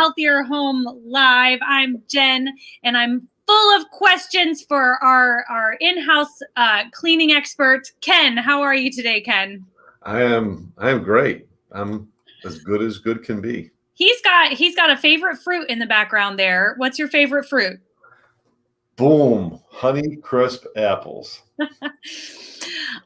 Healthier Home Live. I'm Jen, and I'm full of questions for our in-house cleaning expert, Ken. How are you today, Ken? I am great. I'm as good can be. He's got a favorite fruit in the background there. What's your favorite fruit? Boom, Honey Crisp apples.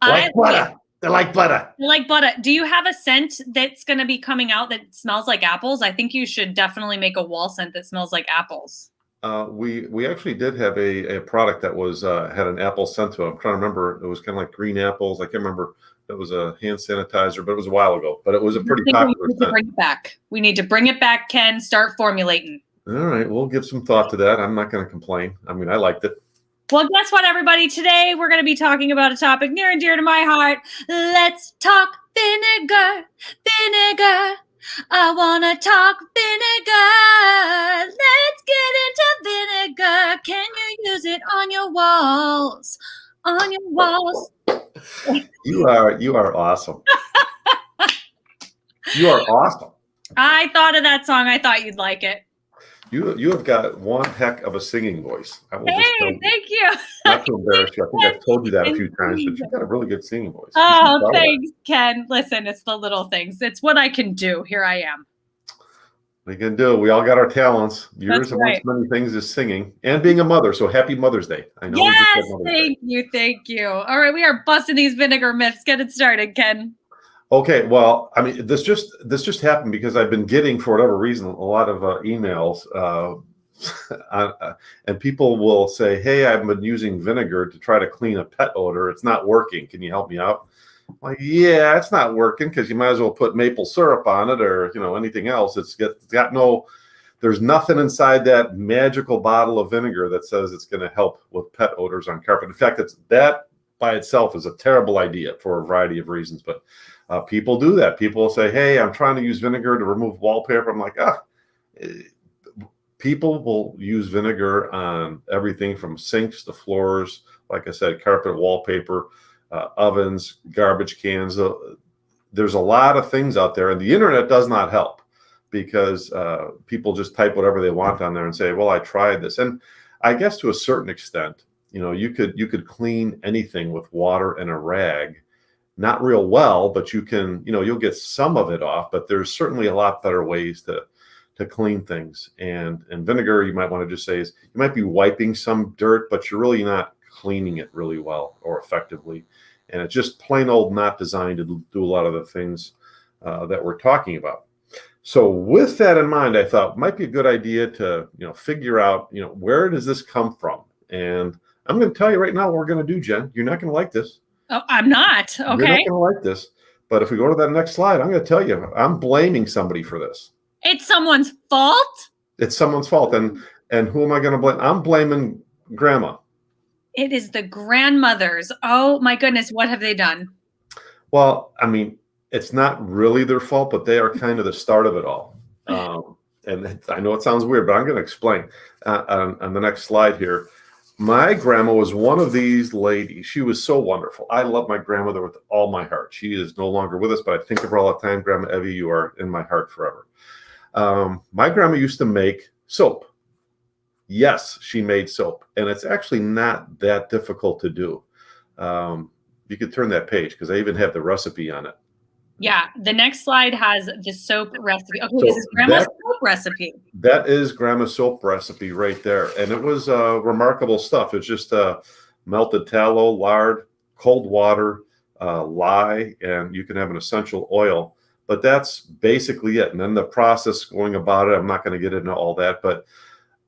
Like butter. They're like butter. Like butter. Do you have a scent that's going to be coming out that smells like apples? I think you should definitely make a wall scent that smells like apples. We actually did have a product that was had an apple scent to it. I'm trying to remember. It was kind of like green apples. I can't remember. It was a hand sanitizer, but it was a while ago. But it was a pretty popular scent. To bring it back. We need to bring it back, Ken. Start formulating. All right, we'll give some thought to that. I'm not going to complain. I mean, I liked it. Well, guess what, everybody? Today we're going to be talking about a topic near and dear to my heart. Let's talk vinegar. Vinegar. I want to talk vinegar. Let's get into vinegar. Can you use it on your walls? On your walls. You are awesome. You are awesome. I thought of that song. I thought you'd like it. You have got one heck of a singing voice. Hey, thank you. Not to embarrass you. I think I've told you that a few times, but you've got a really good singing voice. Oh, thanks, Ken. Listen, it's the little things. It's what I can do. Here I am. We can do. We all got our talents. Yours, amongst many things, is singing and being a mother. So happy Mother's Day. I know. Yes, thank you. All right, we are busting these vinegar myths. Get it started, Ken. Okay, well, I mean, this just happened because I've been getting, for whatever reason, a lot of emails, and people will say, "Hey, I've been using vinegar to try to clean a pet odor. It's not working. Can you help me out?" I'm like, yeah, it's not working because you might as well put maple syrup on it or anything else. It's got no. There's nothing inside that magical bottle of vinegar that says it's going to help with pet odors on carpet. In fact, that by itself is a terrible idea for a variety of reasons, but. People do that. People say, "Hey, I'm trying to use vinegar to remove wallpaper." I'm like, people will use vinegar on everything from sinks to floors. Like I said, carpet, wallpaper, ovens, garbage cans. There's a lot of things out there, and the internet does not help because people just type whatever they want on there and say, "Well, I tried this." And I guess to a certain extent, you could clean anything with water and a rag. Not real well, but you can, you'll get some of it off, but there's certainly a lot better ways to clean things. And vinegar, you might want to just say, is you might be wiping some dirt, but you're really not cleaning it really well or effectively. And it's just plain old not designed to do a lot of the things that we're talking about. So with that in mind, I thought it might be a good idea to, figure out, where does this come from? And I'm going to tell you right now what we're going to do, Jen. You're not going to like this. Oh, I'm not. Okay. You're not going to like this. But if we go to that next slide, I'm going to tell you, I'm blaming somebody for this. It's someone's fault? It's someone's fault. And who am I going to blame? I'm blaming Grandma. It is the grandmothers. Oh, my goodness. What have they done? Well, I mean, it's not really their fault, but they are kind of the start of it all. And I know it sounds weird, but I'm going to explain on the next slide here. My grandma was one of these ladies. She was so wonderful. I love my grandmother with all my heart. She is no longer with us, but I think of her all the time. Grandma Evie, you are in my heart forever. My grandma used to make soap. Yes, she made soap. And it's actually not that difficult to do. You could turn that page because I even have the recipe on it. Yeah, the next slide has the soap recipe. Okay, so this is Grandma's soap recipe. That is Grandma's soap recipe right there. And it was remarkable stuff. It's just melted tallow, lard, cold water, lye, and you can have an essential oil. But that's basically it. And then the process going about it, I'm not going to get into all that. But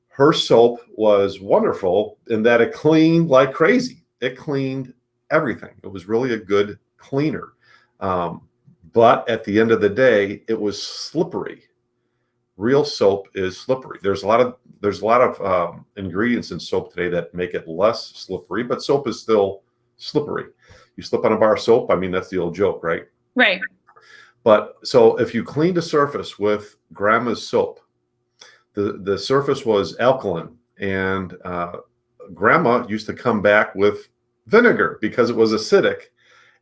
her soap was wonderful in that it cleaned like crazy. It cleaned everything. It was really a good cleaner. But at the end of the day, it was slippery. Real soap is slippery. There's a lot of ingredients in soap today that make it less slippery, but soap is still slippery. You slip on a bar of soap, I mean, that's the old joke, right? Right. But so if you cleaned a surface with Grandma's soap, the surface was alkaline, and Grandma used to come back with vinegar because it was acidic,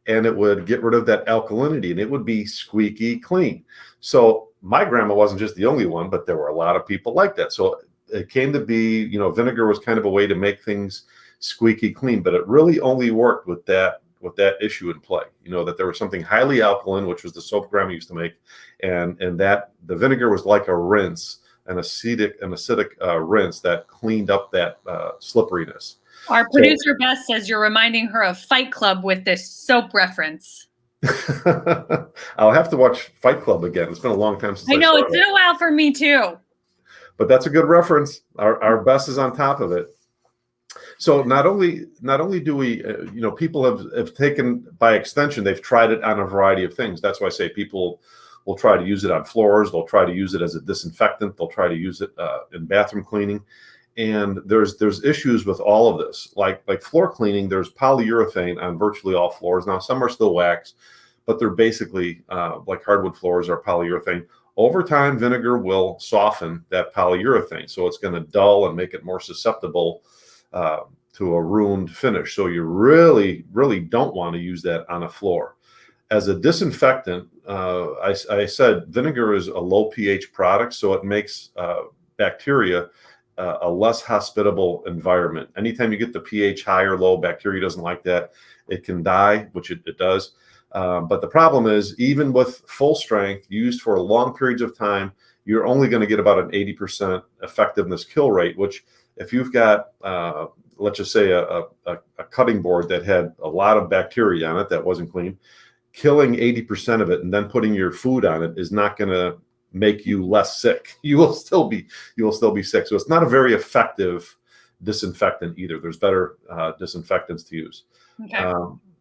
and it would get rid of that alkalinity, and it would be squeaky clean. So my grandma wasn't just the only one, but there were a lot of people like that. So it came to be, vinegar was kind of a way to make things squeaky clean, but it really only worked with that issue in play. That there was something highly alkaline, which was the soap grandma used to make, and that the vinegar was like a rinse, an acidic rinse that cleaned up that slipperiness. Our producer Beth says you're reminding her of Fight Club with this soap reference. I'll have to watch Fight Club again. It's been a long time since I know, saw it's been a while for me too. But that's a good reference. Our Bess is on top of it. So not only do we, people have taken, by extension, they've tried it on a variety of things. That's why I say people will try to use it on floors. They'll try to use it as a disinfectant. They'll try to use it in bathroom cleaning. And there's issues with all of this. Like floor cleaning, there's polyurethane on virtually all floors. Now, some are still wax, but they're basically like hardwood floors are polyurethane. Over time, vinegar will soften that polyurethane. So it's going to dull and make it more susceptible to a ruined finish. So you really, really don't want to use that on a floor. As a disinfectant, I said vinegar is a low pH product, so it makes bacteria a less hospitable environment. Anytime you get the pH high or low, bacteria doesn't like that. It can die, which it does. But the problem is, even with full strength used for long periods of time, you're only going to get about an 80% effectiveness kill rate, which if you've got, let's just say a cutting board that had a lot of bacteria on it that wasn't clean, killing 80% of it and then putting your food on it is not going to make you less sick. You will still be sick. So it's not a very effective disinfectant either. There's better disinfectants to use. Okay.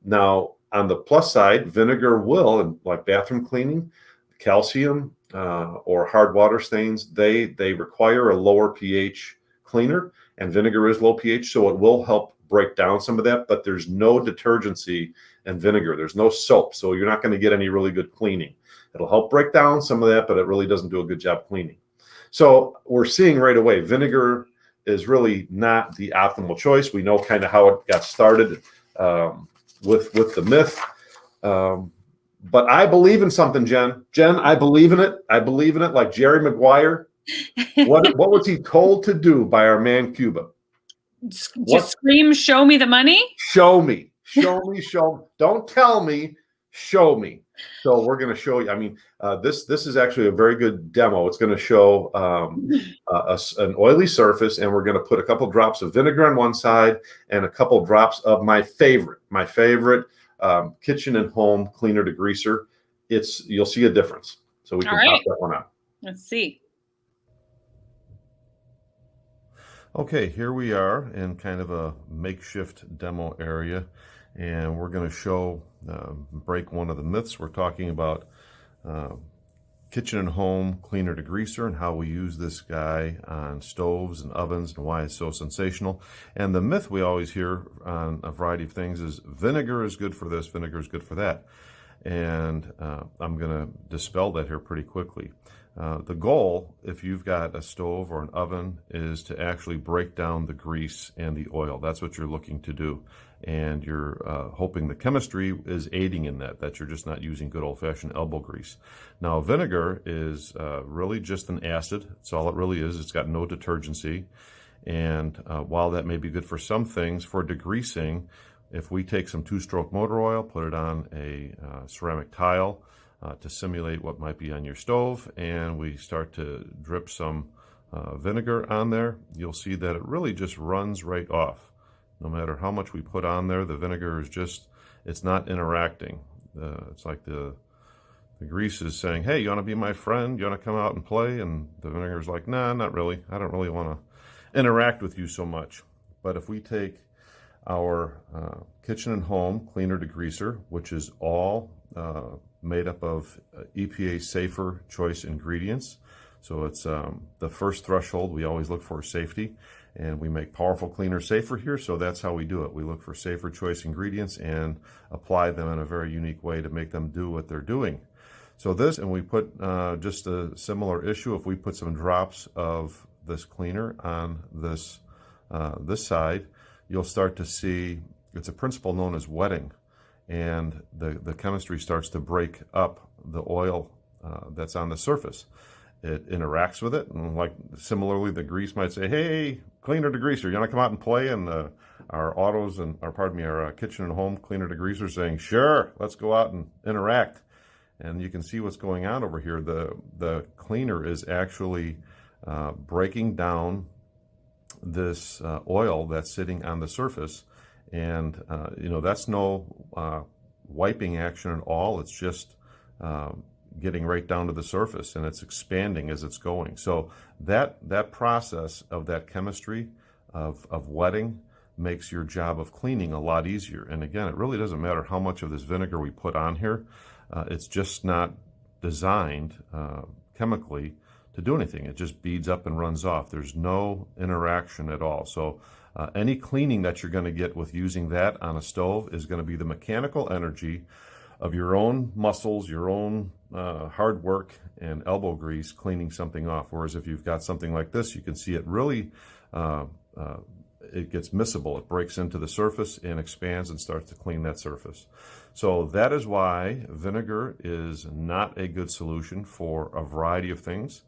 Now, on the plus side, vinegar will, and like bathroom cleaning, calcium or hard water stains, they require a lower pH cleaner, and vinegar is low pH, so it will help break down some of that, but there's no detergency in vinegar. There's no soap, so you're not going to get any really good cleaning. It'll help break down some of that, but it really doesn't do a good job cleaning. So we're seeing right away, vinegar is really not the optimal choice. We know kind of how it got started with the myth. But I believe in something, Jen. I believe in it. I believe in it like Jerry Maguire. What was he told to do by our man Cuba? Just scream, show me the money? Show me. Don't tell me, show me. So we're going to show you. I mean, this is actually a very good demo. It's going to show an oily surface, and we're going to put a couple drops of vinegar on one side and a couple drops of my favorite kitchen and home cleaner degreaser. You'll see a difference. So we can pop that one out. Let's see. Okay, here we are in kind of a makeshift demo area, and we're going to break one of the myths. We're talking about kitchen and home cleaner degreaser and how we use this guy on stoves and ovens and why it's so sensational. And the myth we always hear on a variety of things is vinegar is good for this, vinegar is good for that. And I'm going to dispel that here pretty quickly. The goal, if you've got a stove or an oven, is to actually break down the grease and the oil. That's what you're looking to do. And you're hoping the chemistry is aiding in that you're just not using good old-fashioned elbow grease. Now, vinegar is really just an acid. That's all it really is. It's got no detergency. And while that may be good for some things, for degreasing, if we take some two-stroke motor oil, put it on a ceramic tile, to simulate what might be on your stove, and we start to drip some vinegar on there, you'll see that it really just runs right off. No matter how much we put on there, the vinegar is it's not interacting. It's like the grease is saying, hey, you want to be my friend? You want to come out and play? And the vinegar is like, nah, not really. I don't really want to interact with you so much. But if we take our kitchen and home cleaner degreaser, which is all made up of EPA safer choice ingredients. So it's the first threshold. We always look for safety, and we make powerful cleaners safer here. So that's how we do it. We look for safer choice ingredients and apply them in a very unique way to make them do what they're doing. So and we put just a similar issue. If we put some drops of this cleaner on this side, you'll start to see it's a principle known as wetting. And the chemistry starts to break up the oil that's on the surface. It interacts with it, and like similarly, the grease might say, "Hey, cleaner degreaser, you want to come out and play?" And our autos and our kitchen and home cleaner degreaser saying, "Sure, let's go out and interact." And you can see what's going on over here. The cleaner is actually breaking down this oil that's sitting on the surface, and that's no wiping action at all. It's just getting right down to the surface, and it's expanding as it's going. So that process of that chemistry of wetting makes your job of cleaning a lot easier. And again, it really doesn't matter how much of this vinegar we put on here. It's just not designed chemically to do anything. It just beads up and runs off. There's no interaction at all. So any cleaning that you're going to get with using that on a stove is going to be the mechanical energy of your own muscles, your own hard work and elbow grease cleaning something off. Whereas if you've got something like this, you can see it really, it gets miscible. It breaks into the surface and expands and starts to clean that surface. So that is why vinegar is not a good solution for a variety of things,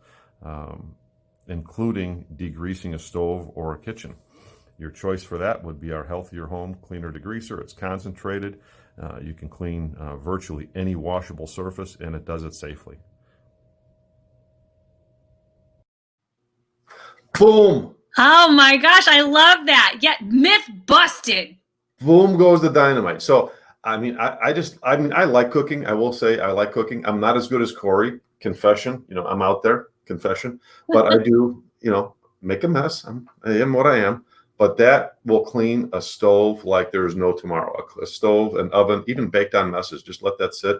including degreasing a stove or a kitchen. Your choice for that would be our Healthier Home Cleaner Degreaser. It's concentrated. You can clean virtually any washable surface, and it does it safely. Boom! Oh my gosh, I love that. Yeah, myth busted. Boom goes the dynamite. So, I like cooking. I will say I like cooking. I'm not as good as Corey. Confession. I'm out there. Confession. But I do, make a mess. I am what I am. But that will clean a stove like there is no tomorrow. A stove, an oven, even baked on messes. Just let that sit.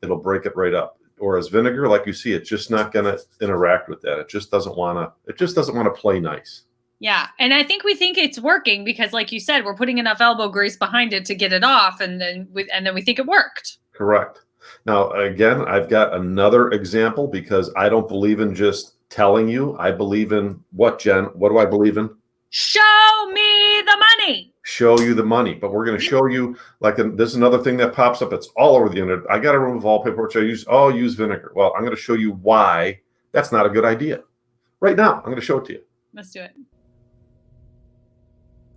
It'll break it right up. Whereas vinegar, like you see, it's just not going to interact with that. It just doesn't want to. It just doesn't want to play nice. Yeah, and I think we think it's working because, like you said, we're putting enough elbow grease behind it to get it off, and then we think it worked. Correct. Now, again, I've got another example because I don't believe in just telling you. I believe in what, Jen? What do I believe in? Show me the money. Show you the money. But we're going to show you, this is another thing that pops up. It's all over the internet. I got to remove wallpaper, which I use vinegar. Well, I'm going to show you why that's not a good idea. Right now, I'm going to show it to you. Let's do it.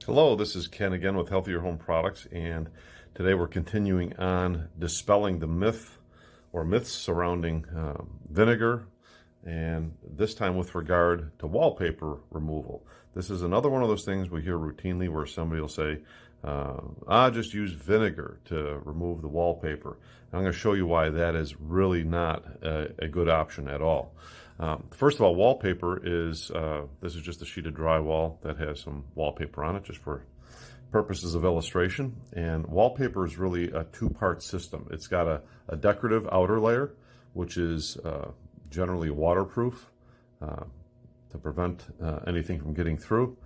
Hello, this is Ken again with Healthier Home Products, and today we're continuing on dispelling the myths surrounding vinegar, and this time with regard to wallpaper removal. This is another one of those things we hear routinely where somebody will say, just use vinegar to remove the wallpaper. I'm going to show you why that is really not a good option at all. First of all, wallpaper is, this is just a sheet of drywall that has some wallpaper on it just for purposes of illustration. And wallpaper is really a two-part system. It's got a decorative outer layer, which is generally waterproof to prevent anything from getting through.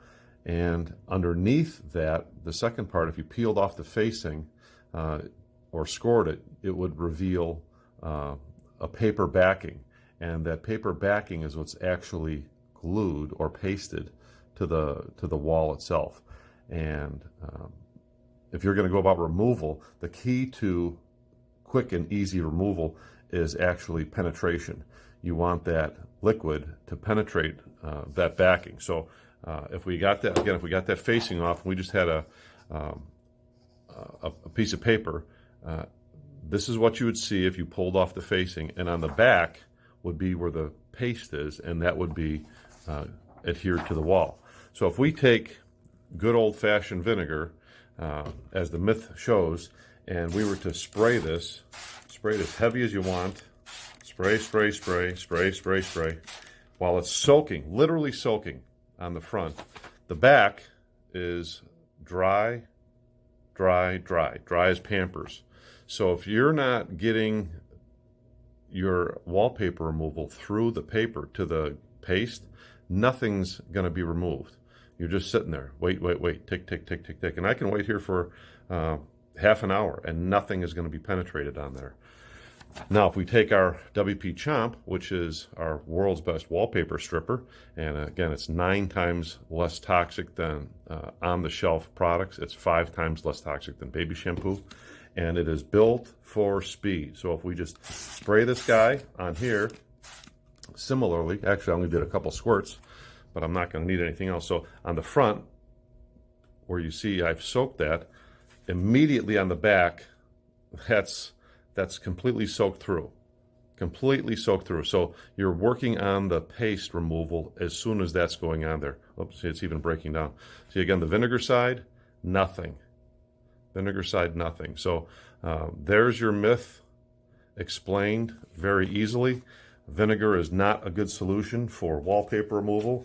And underneath that, the second part, if you peeled off the facing or scored it, it would reveal a paper backing. And that paper backing is what's actually glued or pasted to the wall itself. And if you're going to go about removal, the key to quick and easy removal is actually penetration. You want that liquid to penetrate that backing. So if we got that facing off, and we just had a piece of paper, this is what you would see if you pulled off the facing, and on the back would be where the paste is, and that would be adhered to the wall. So if we take good old-fashioned vinegar, as the myth shows, and we were to spray it as heavy as you want, spray, spray, spray, spray, spray, spray, while it's soaking, literally soaking on the front. The back is dry, dry, dry, dry as Pampers. So if you're not getting your wallpaper removal through the paper to the paste, nothing's going to be removed. You're just sitting there. Wait, tick, tick, tick, tick, tick. And I can wait here for half an hour and nothing is going to be penetrated on there. Now, if we take our WP Chomp, which is our world's best wallpaper stripper, and again, it's 9 times less toxic than on-the-shelf products. It's 5 times less toxic than baby shampoo. and it is built for speed. So if we just spray this guy on here, similarly, actually I only did a couple squirts, but I'm not going to need anything else. So on the front, where you see I've soaked that, immediately on the back, that's completely soaked through. Completely soaked through. So you're working on the paste removal as soon as that's going on there. Oops, see, it's even breaking down. See, again, the vinegar side, nothing. Vinegar side, nothing. So there's your myth explained very easily. Vinegar is not a good solution for wallpaper removal.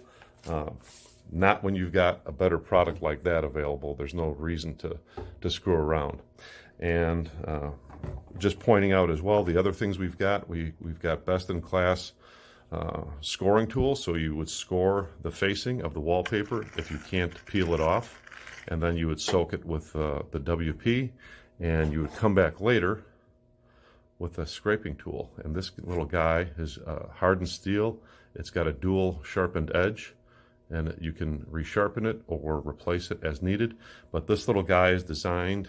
Not when you've got a better product like that available. There's no reason to screw around. And just pointing out as well, the other things we've got best in class scoring tools. So you would score the facing of the wallpaper if you can't peel it off, and then you would soak it with the WP, and you would come back later with a scraping tool. And this little guy is hardened steel. It's got a dual sharpened edge, and you can resharpen it or replace it as needed. But this little guy is designed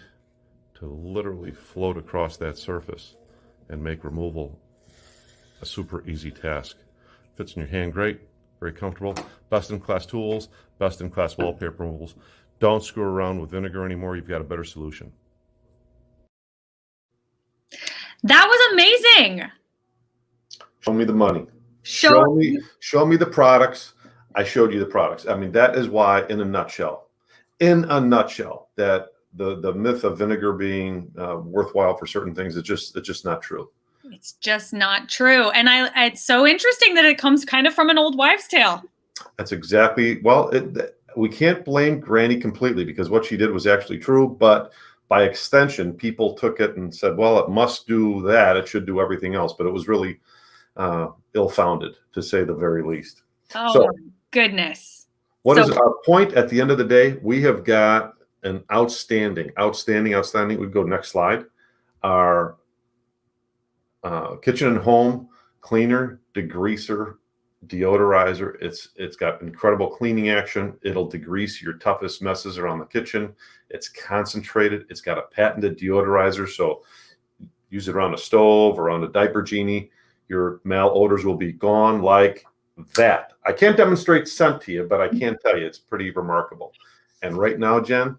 to literally float across that surface and make removal a super easy task. Fits in your hand great, very comfortable. Best in class tools, best in class wallpaper removals. Don't screw around with vinegar anymore. You've got a better solution. That was amazing. Show me the money. Show Show me the products. I showed you the products. I mean, that is why, in a nutshell, that the myth of vinegar being worthwhile for certain things, it's just not true. It's just not true. And it's so interesting that it comes kind of from an old wives' tale. That's exactly, well, we can't blame Granny completely, because what she did was actually true, but by extension, people took it and said, well, it must do that. It should do everything else. But it was really ill-founded, to say the very least. Oh, so, goodness. What is our point at the end of the day? We have got an outstanding. We go next slide. Our kitchen and home cleaner, degreaser, deodorizer. It's got incredible cleaning action. It'll degrease your toughest messes around the kitchen. It's concentrated. It's got a patented deodorizer, so use it around a stove, around a diaper genie. Your malodors will be gone like that. I can't demonstrate scent to you, but I can tell you it's pretty remarkable. And right now, Jen,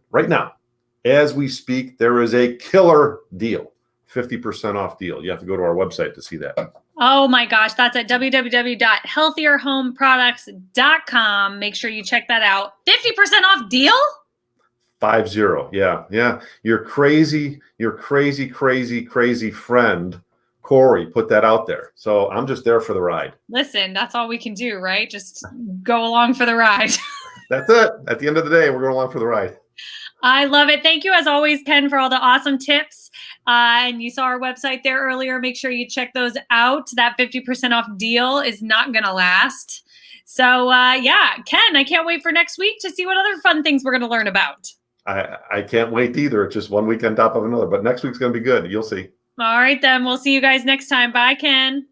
as we speak, there is a killer deal, 50% off deal. You have to go to our website to see that. Oh my gosh, that's at www.healthierhomeproducts.com. Make sure you check that out. 50% off deal? 50. Yeah. Your crazy friend, Corey, put that out there. So I'm just there for the ride. Listen, that's all we can do, right? Just go along for the ride. That's it. At the end of the day, we're going along for the ride. I love it. Thank you, as always, Ken, for all the awesome tips. And you saw our website there earlier. Make sure you check those out. That 50% off deal is not going to last. So, yeah, Ken, I can't wait for next week to see what other fun things we're going to learn about. I can't wait either. It's just one week on top of another. But next week's going to be good. You'll see. All right, then. We'll see you guys next time. Bye, Ken.